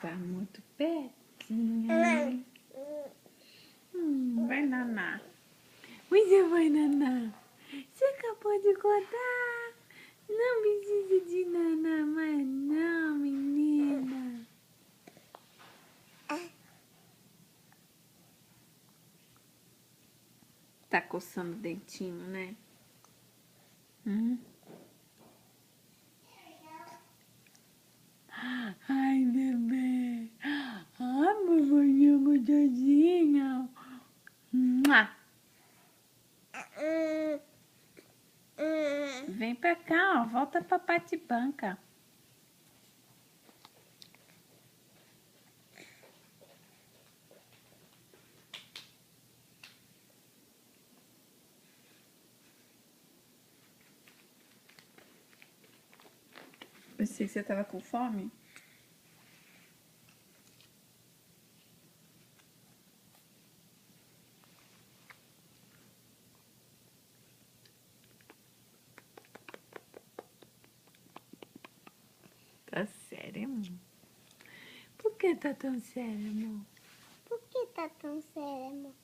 Tá muito pertinho. Vai nanar. Você vai nanar. Você acabou de acordar. Não precisa de nanar mais não, menina. Tá coçando o dentinho, né? Ai, bebê. Ai, babainha gostosinha. Vem pra cá, ó. Volta pra patibanca. Pensei que você tava com fome. Tá sério, amor? Por que tá tão sério, amor? Por que tá tão sério, amor?